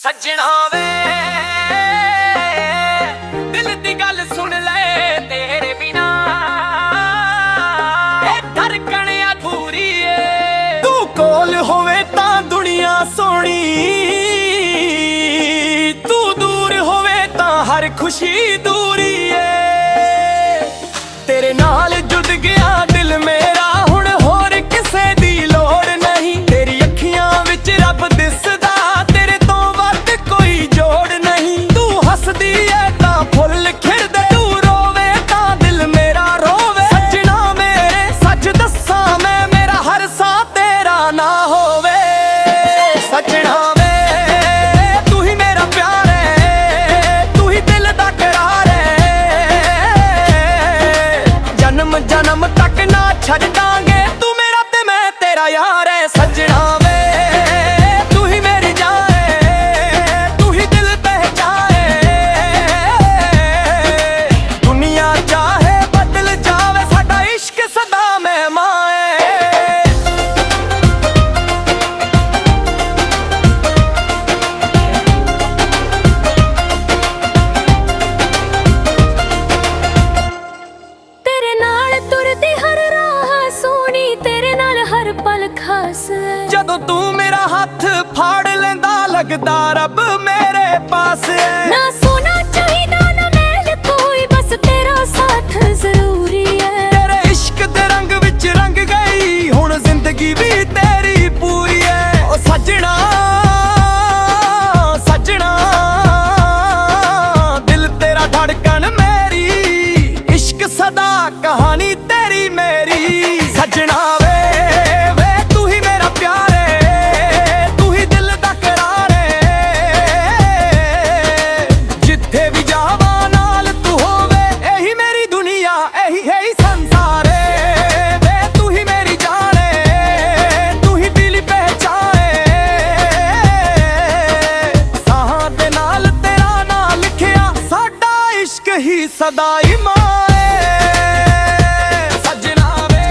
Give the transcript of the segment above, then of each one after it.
सजना वे दिल दी गल सुन ले तेरे बिना धड़कन अधूरी है। तू कोल होवे तां दुनिया सोहनी, तू दूर होवे तां हर खुशी दूरी है। तेरे नाल जुड़ गया दिल मेरा हुण होर किसे दी लोड़ नहीं। तेरी अखियां विच रब दिसदा तेरे तो वध कोई जोड़ नहीं। तू हसदी है तां फुल खिड़दे, तू रोवे तां दिल मेरा रोवे। सजना मेरे सच दस्सां मैं मेरा हर सा तेरा ना होवे। सजना वे तू ही मेरा प्यार है, तू ही दिल दा करार है। जन्म जन्म तक ना छड़ दांगे, तू मेरा ते मैं तेरा यार है। सजना वे तू ही मेरी जान है, तू ही दिल पहचान है। दुनिया चाहे बदल जावे साडा इश्क सदा मेहमान है। तेरे नाल तुरदी हर राह सोहनी, तेरे नाल हर पल खास है। जदों तू मेरा हाथ फाड़ लेंदा लगदा रब मेरे पास है। ना सोना चाहिदा ना मैल कोई, बस तेरा साथ जरूरी है। तेरे इश्क दे रंग विच रंग गई हुण जिंदगी भी तेरी पूरी है। ओ सजना सजना दिल तेरा धड़कन मेरी, इश्क सदा कहानी तेरी मेरी। सजना वे तू ही मेरा प्यार है, तू ही दिल दा करार है। जिथे भी जावा नाल तू होवे, यही मेरी दुनिया यही संसार है। वे तू ही मेरी जान है, तू ही दिल पहचान है। साहां दे नाल तेरा नाम लिखिया, साडा इश्क ही सदा ईमान है। सजना वे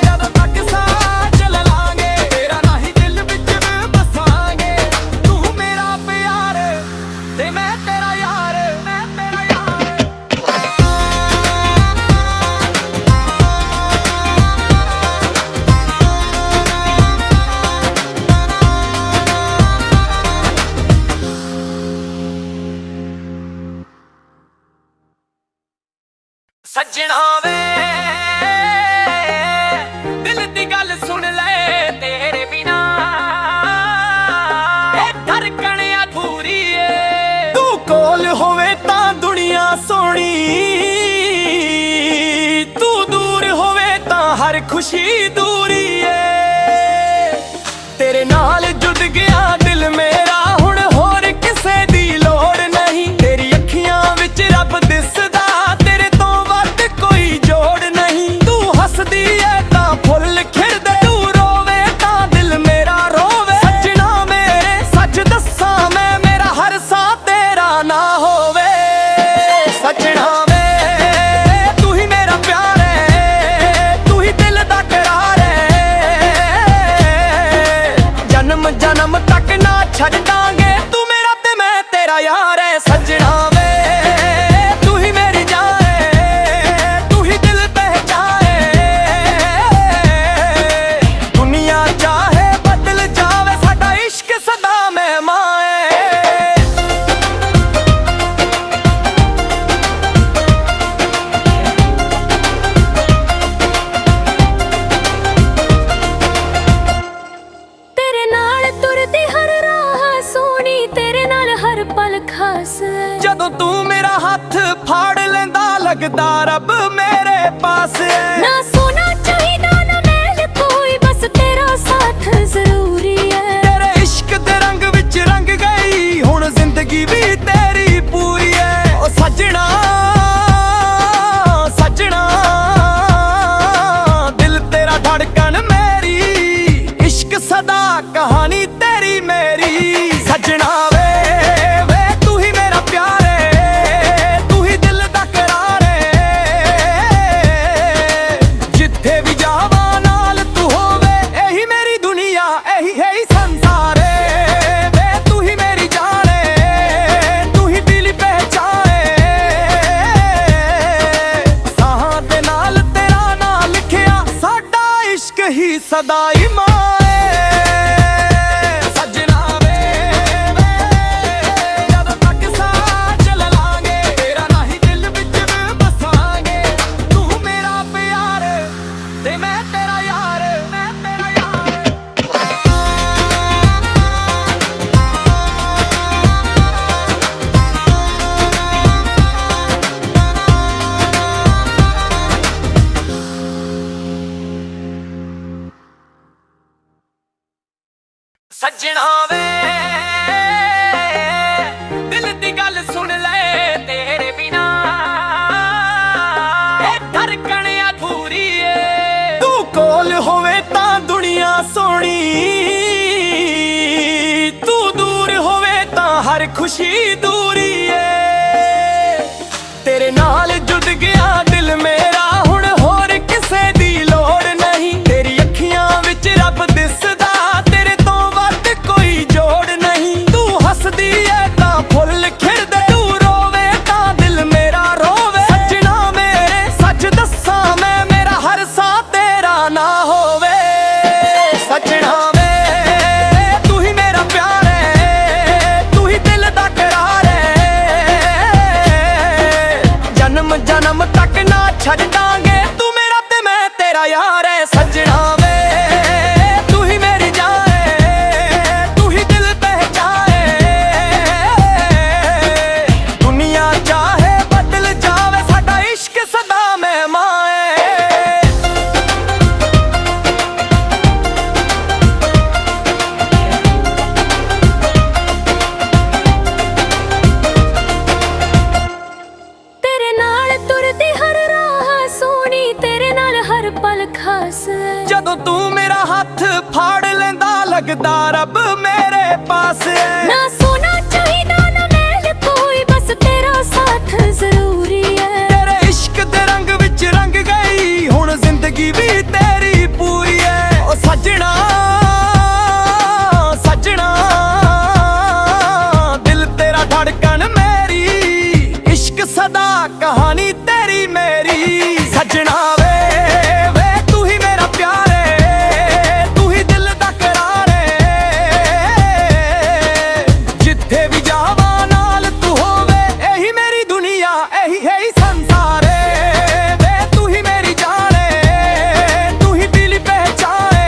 जदों तक साथ चल लांगे, तेरा ना ही दिल विच बसांगे। तू मेरा प्यार ते मैं तेरा यार, मैं तेरा यार। सजना वे दिल दी गल सुन ले तेरे बिना धड़कन अधूरी है। तू कोल होवे तां दुनिया सोहनी, तू दूर होवे तां हर खुशी दूरी है। तेरे नाल जुड़ गया दिल मेरा हुण होर किसे दी लोड़ नहीं। तेरी अखियां विच रब दिसदा तेरे तो वध कोई जोड़ नहीं। तू हसदी है तां फुल खिड़दे, तू रोवे तां दिल मेरा रोवे। सजना मेरे सच दस्सां मैं मेरा हर सा तेरा ना होवे। सजना वे तू ही मेरा प्यार है, तू ही दिल दा करार है। जन्म जन्म तक ना छड़ दांगे, तू मेरा ते मैं तेरा यार है। सजना वे तू ही मेरी जान है, तू ही दिल पहचान है। दुनिया चाहे बदल जावे साडा इश्क सदा मेहमान है। तेरे नाल तुरदी हर राह सोहनी, तेरे नाल हर पल खास है। जदों तू मेरा हाथ फाड़ लेंदा लगदा रब मेरे पास है। ना सोना चाहिदा ना मैल कोई, बस तेरा साथ जरूरी है। तेरे इश्क दे रंग विच रंग गई हुण जिंदगी भी तेरी पूरी है। ओ सजना सजना दिल तेरा धड़कन मेरी, इश्क सदा कहानी तेरी मेरी। सजना वे तू ही मेरा प्यार है, तू ही दिल दा करार है। ਵੇ ਦਿਲ ਦੀ ਗੱਲ ਸੁਣ ਲੈ ਤੇਰੇ ਬਿਨਾ ਇਹ ਧੜਕਣ ਅਧੂਰੀ ਏ ਤੂੰ ਕੋਲ ਹੋਵੇ ਤਾਂ ਦੁਨੀਆ ਸੋਹਣੀ ਤੂੰ ਦੂਰ ਹੋਵੇ ਤਾਂ ਹਰ ਖੁਸ਼ੀ ਦੂਰੀ ਏ ਤੇਰੇ ਨਾਲ ਜੁੜ ਗਿਆ ਦਿਲ ਮੇਰਾ ਹੁਣ ਹੋਰ ਕਿਸੇ ਦੀ ਲੋੜ ਨਹੀਂ ਤੇਰੀ ਅੱਖੀਆਂ ਵਿੱਚ ਰੱਬ ਦਿਸਦਾ ਤੇਰੇ ਤੋਂ ਵੱਧ ਕੋਈ ਜੋੜ ਨਹੀਂ ਤੂੰ ਹੱਸਦੀ ਏ ਤਾਂ ਫੁੱਲ ਖਿੜਦੇ ਤੂੰ ਰੋਵੇ ਤਾਂ ਦਿਲ ਮੇਰਾ ਰੋਵੇ ਸੱਜਣਾ ਮੇਰੇ ਸੱਚ ਦੱਸਾਂ ਮੈਂ ਮੇਰਾ ਹਰ ਸਾਹ ਤੇਰਾ ਨਾ ਹੋਵੇ ਸੱਜਣਾ ਵੇ ਤੂੰ ਹੀ ਮੇਰਾ ਪਿਆਰ ਏ ਤੂੰ ਹੀ ਦਿਲ ਦਾ ਕਰਾਰ ਏ ਜਨਮ ਜਨਮ ਤੱਕ ਨਾ ਛੱਡ ਦਾਂਗੇ ਤੂੰ ਮੇਰਾ ਤੇ ਮੈਂ ਤੇਰਾ ਯਾਰ ਏ ਸੱਜਣਾ ਵੇ ਤੂੰ ਹੀ ਮੇਰੀ ਜਾਨ ਏ ਤੂੰ ਹੀ ਦਿਲ ਪਹਿਚਾਨ ਏ ਦੁਨੀਆ ਚਾਹੇ ਬਦਲ ਜਾਵੇ ਸਾਡਾ ਇਸ਼ਕ ਸਦਾ ਮਹਿਮਾਨ ਏ ਤੇਰੇ ਨਾਲ ਤੁਰਦੀ ਹਰ ਰਾਹ ਸੋਹਣੀ ਤੇਰੇ ਨਾਲ ਹਰ ਪਲ ਖਾਸ ਜਦੋਂ ਤੂੰ ਮੇਰਾ ਹੱਥ ਫਾੜ ਲੈਂਦਾ ਲੱਗਦਾ ਰੱਬ ਮੇਰੇ ਪਾਸ ਏ ਨਾ ਸੋਨਾ ਚਾਹੀਦਾ ਨਾ ਮੈਲ ਕੋਈ ਬਸ ਤੇਰਾ ਸਾਥ ਜ਼ਰੂਰੀ ਹੈ ਤੇਰੇ ਇਸ਼ਕ ਦੇ ਰੰਗ ਵਿੱਚ ਰੰਗ ਗਈ ਹੁਣ ਜ਼ਿੰਦਗੀ ਵੀ ਤੇਰੀ ਪੂਰੀ ਏ ਓ ਸੱਜਣਾ ਸੱਜਣਾ ਦਿਲ ਤੇਰਾ ਧੜਕਣ ਮੇਰੀ ਇਸ਼ਕ ਸਦਾ ਕਹਾਣੀ ਤੇਰੀ ਮੇਰੀ ਸੱਜਣਾ ਵੇ ਤੂੰ ਹੀ ਮੇਰਾ ਪਿਆਰ ਏ ਤੂੰ ਹੀ ਦਿਲ ਦਾ ਕਰਾਰ ਏ ਜਿੱਥੇ ਵੀ ਜਾਵਾਂ ਨਾਲ ਤੂੰ ਹੋਵੇ ਇਹੀ ਮੇਰੀ ਦੁਨੀਆ ਇਹੀ ਹੈ ਹੀ ਸੰਸਾਰ ਏ ਵੇ ਤੂੰ ਹੀ ਮੇਰੀ ਜਾਨ ਏ ਤੂੰ ਹੀ ਦਿਲ ਪਹਿਚਾਨ ਏ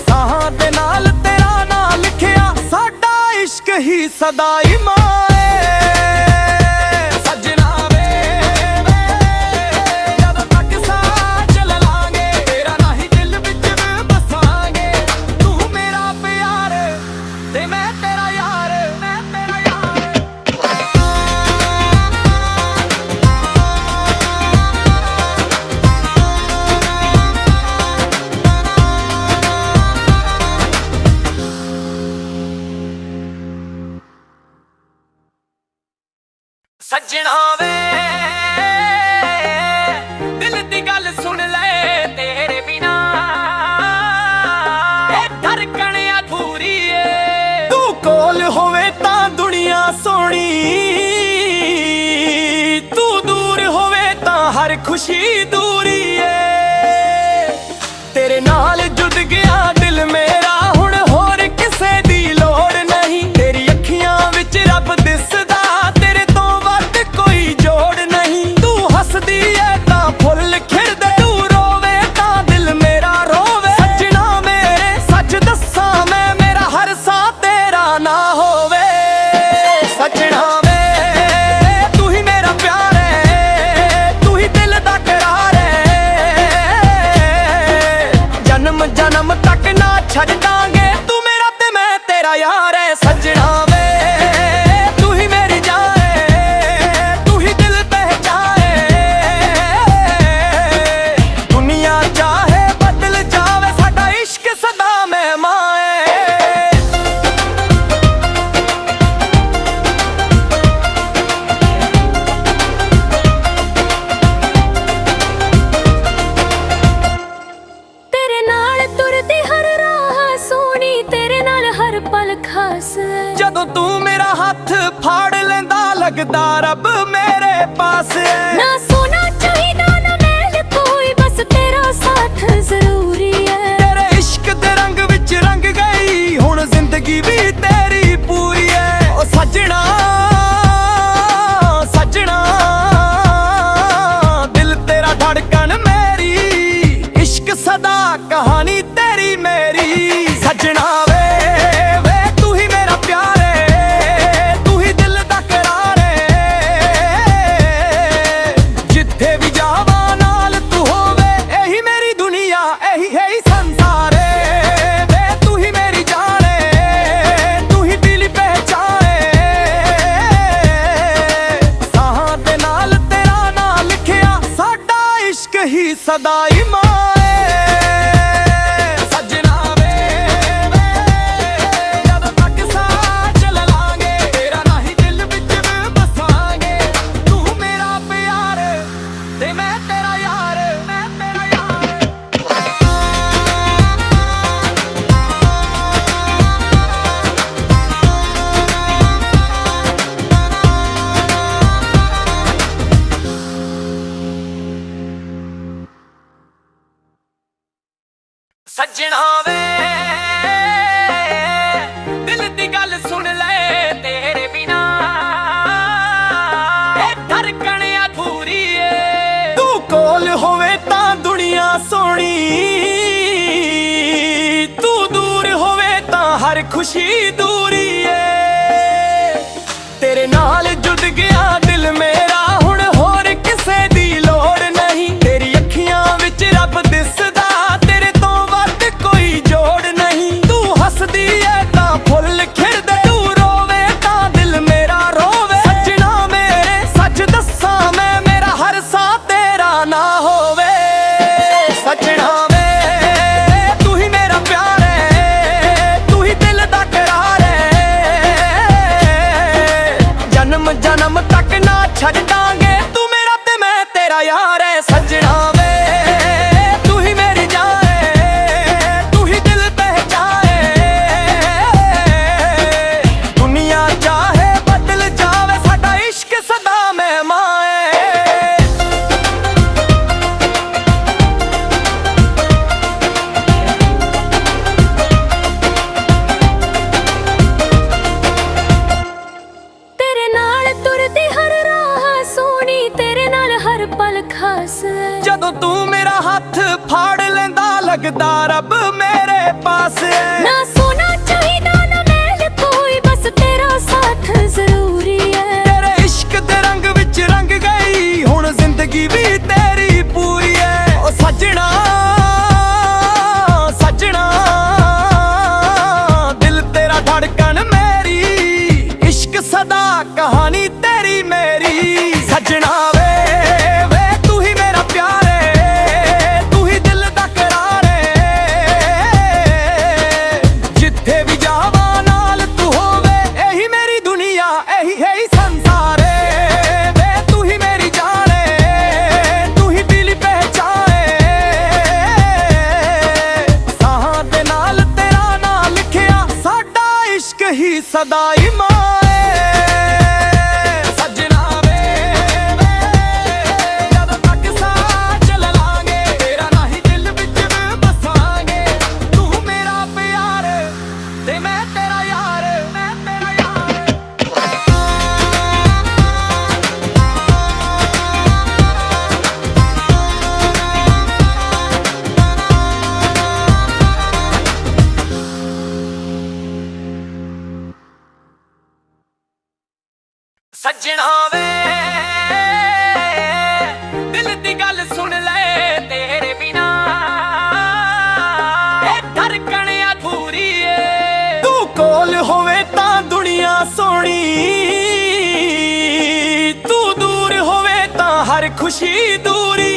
ਸਾਹਾਂ ਦੇ ਨਾਲ ਤੇਰਾ ਨਾਂ ਲਿਖਿਆ ਸਾਡਾ ਇਸ਼ਕ ਹੀ ਸਦਾ ਇਮਾਨ ਏ ਸੱਜਣਾ ਵੇ ਜਦੋਂ ਤੱਕ ਸਾਹ ਚੱਲ ਲਾਂਗੇ ਤੇਰਾ ਨਾਂ ਹੀ ਦਿਲ ਵਿੱਚ ਵਸਾਂਗੇ ਤੂੰ ਮੇਰਾ ਪਿਆਰ ਤੇ ਮੈਂ ਤੇਰਾ ਯਾਰ ਮੈਂ ਤੇਰਾ ਯਾਰ ਸੱਜਣਾ ਵੇ ਦਿਲ ਦੀ ਗੱਲ ਸੁਣ ਲੈ ਤੇਰੇ ਬਿਨਾ ਇਹ ਧੜਕਣ ਅਧੂਰੀ ਏ ਤੂੰ ਕੋਲ ਹੋਵੇ ਤਾਂ ਦੁਨੀਆ ਸੋਹਣੀ ਤੂੰ ਦੂਰ ਹੋਵੇ ਤਾਂ ਹਰ ਖੁਸ਼ੀ ਦੂਰੀ ਏ ਤੇਰੇ ਨਾਲ ਜੁੜ ਗਿਆ ਦਿਲ ਮੇਰਾ ਹੁਣ ਹੋਰ ਕਿਸੇ ਦੀ ਲੋੜ ਨਹੀਂ ਤੇਰੀ ਅੱਖੀਆਂ ਵਿੱਚ ਰੱਬ ਦਿਸਦਾ ਤੇਰੇ ਤੋਂ ਵੱਧ ਕੋਈ ਜੋੜ ਨਹੀਂ ਤੂੰ ਹੱਸਦੀ ਏ ਤਾਂ ਫੁੱਲ ਖਿੜਦੇ ਤੂੰ ਰੋਵੇ ਤਾਂ ਦਿਲ ਮੇਰਾ ਰੋਵੇ ਸੱਜਣਾ ਮੇਰੇ ਸੱਚ ਦੱਸਾਂ ਮੈਂ ਮੇਰਾ ਹਰ ਸਾਹ ਤੇਰਾ ਨਾ ਹੋਵੇ ਸੱਜਣਾ ਵੇ ਤੂੰ ਹੀ ਮੇਰਾ ਪਿਆਰ ਏ ਤੂੰ ਹੀ ਦਿਲ ਦਾ ਕਰਾਰ ਏ ਜਨਮ ਜਨਮ ਤੱਕ ਨਾ ਛੱਡ ਦਾਂਗੇ ਤੂੰ ਮੇਰਾ ਤੇ ਮੈਂ ਤੇਰਾ ਯਾਰ ਏ ਸੱਜਣਾ ਵੇ ਤੂੰ ਹੀ ਮੇਰੀ ਜਾਨ ਏ ਤੂੰ ਹੀ ਦਿਲ ਪਹਿਚਾਨ ਏ ਦੁਨੀਆ ਚਾਹੇ ਬਦਲ ਜਾਵੇ ਸਾਡਾ ਇਸ਼ਕ ਸਦਾ ਮਹਿਮਾਨ ਏ ਤੇਰੇ ਨਾਲ ਤੁਰਦੀ ਹਰ ਰਾਹ ਸੋਹਣੀ ਤੇਰੇ ਨਾਲ ਹਰ ਪਲ ਖਾਸ ਜਦੋਂ ਤੂੰ ਮੇਰਾ ਹੱਥ ਫਾੜ ਲੈਂਦਾ ਲੱਗਦਾ ਰੱਬ ਮੇਰੇ ਪਾਸ ਏ ਨਾ ਸੋਨਾ ਚਾਹੀਦਾ ਨਾ ਮੈਲ ਕੋਈ ਬਸ ਤੇਰਾ ਸਾਥ ਜ਼ਰੂਰੀ ਹੈ ਤੇਰੇ ਇਸ਼ਕ ਦੇ ਰੰਗ ਵਿੱਚ ਰੰਗ ਗਈ ਹੁਣ ਜ਼ਿੰਦਗੀ ਵੀ ਤੇਰੀ ਪੂਰੀ ਏ ਓ ਸੱਜਣਾ ਸੱਜਣਾ ਦਿਲ ਤੇਰਾ ਧੜਕਣ ਮੇਰੀ ਇਸ਼ਕ ਸਦਾ ਕਹਾਣੀ ਤੇਰੀ ਮੇਰੀ ਸੱਜਣਾ ਵੇ ਤੂੰ ਹੀ ਮੇਰਾ ਪਿਆਰ ਏ ਤੂੰ ਹੀ ਦਿਲ ਦਾ ਕਰਾਰ ਏ ਸਦਾ ਹੀ ਮਾਏ ਸੱਜਣਾ ਵੇ ਜਦੋਂ ਤੱਕ ਸਾਹ ਚੱਲ ਲਾਂਗੇ ਤੇਰਾ ਨਹੀਂ ਦਿਲ ਵਿੱਚ ਵਸਾਂਗੇ ਤੂੰ ਮੇਰਾ ਪਿਆਰ ਤੇ ਮੈਂ ਤੇਰਾ ਯਾਰ ਮੈਂ ਤੇਰਾ ਯਾਰ ਸੱਜਣਾ ਵੇ ਦਿਲ ਦੀ ਗੱਲ ਸੁਣ ਲੈ ਤੇਰੇ ਬਿਨਾ ਇਹ ਧੜਕਣ ਅਧੂਰੀ ਏ ਤੂੰ ਕੋਲ ਹੋਵੇ ਤਾਂ ਦੁਨੀਆ ਸੋਹਣੀ ਤੂੰ ਦੂਰ ਹੋਵੇ ਤਾਂ ਹਰ ਖੁਸ਼ੀ ਦੂਰੀ ਏ ਤੇਰੇ ਨਾਲ ਜੁੜ ਗਿਆ ਦਿਲ ਮੇਰਾ ਹੁਣ ਹੋਰ ਕਿਸੇ ਦੀ ਲੋੜ ਨਹੀਂ ਤੇਰੀ ਅੱਖੀਆਂ ਵਿੱਚ ਰੱਬ ਦਿਸਦਾ ਹੱਸਦੀ ਐ ਤਾਂ ਫੁੱਲ ਖਿੜਦੇ ਤੂੰ ਰੋਵੇ ਤਾਂ ਦਿਲ ਮੇਰਾ ਰੋਵੇ ਸੱਜਣਾ ਮੇਰੇ ਸੱਚ ਦੱਸਾਂ ਮੈਂ ਮੇਰਾ ਹਰ ਸਾਹ ਤੇਰਾ ਨਾ ਹੋਵੇ ਸੱਜਣਾ ਵੇ ਤੂੰ ਹੀ ਮੇਰਾ ਪਿਆਰ ਏ ਤੂੰ ਹੀ ਦਿਲ ਦਾ ਕਰਾਰ ਏ ਜਨਮ ਜਨਮ ਤੱਕ ਨਾ ਛੱਡਾਂਗੇ ਤੂੰ ਮੇਰਾ ਤੇ ਮੈਂ ਤੇਰਾ ਯਾਰ ਏ ਸੱਜਣਾ ਜਦੋਂ ਤੂੰ ਮੇਰਾ ਹੱਥ ਫਾੜ ਲੈਂਦਾ ਲੱਗਦਾ ਰੱਬ ਮੇਰੇ ਪਾਸ ਹੈ ਨਾ ਸੋਨਾ ਚਾਹੀਦਾ ਨਾ ਮਹਿਲ ਕੋਈ ਬਸ ਤੇਰਾ ਸਾਥ ਜ਼ਰੂਰੀ ਹੈ ਤੇਰੇ ਇਸ਼ਕ ਦੇ ਰੰਗ ਵਿੱਚ ਰੰਗ ਗਈ ਹੁਣ ਜ਼ਿੰਦਗੀ ਵੀ ਤੇਰੀ ਪੂਰੀ ਹੈ ਓ ਸੱਜਣਾ ਸੱਜਣਾ ਦਿਲ ਤੇਰਾ ਧੜਕਣ ਮੇਰੀ ਇਸ਼ਕ ਸਦਾ ਕਹਾਣੀ ਤੇਰੀ ਮੇਰੀ ਸੱਜਣਾ ਹੀ ਸਦਾ ਹੀ ਮਾਏ ਸੱਜਣਾ ਵੇ ਜਦੋਂ ਤੱਕ ਸਾਹ ਚੱਲ ਲਾਂਗੇ ਤੇਰਾ ਨਹੀਂ ਦਿਲ ਵਿੱਚ ਵਸਾਂਗੇ ਤੂੰ ਮੇਰਾ ਪਿਆਰ ਤੇ ਮੈਂ ਤੇਰਾ ਯਾਰ ਮੈਂ ਤੇਰਾ ਯਾਰ ਸੱਜਣਾ ਵੇ ਦਿਲ ਦੀ ਗੱਲ ਸੁਣ ਲੈ ਤੇਰੇ ਬਿਨਾ ਇਹ ਧੜਕਣ ਅਧੂਰੀ ਏ ਤੂੰ ਕੋਲ ਹੋਵੇ ਤਾਂ ਦੁਨੀਆ ਸੋਹਣੀ ਤੂੰ ਦੂਰ ਹੋਵੇ ਤਾਂ ਹਰ ਖੁਸ਼ੀ ਦੂਰੀ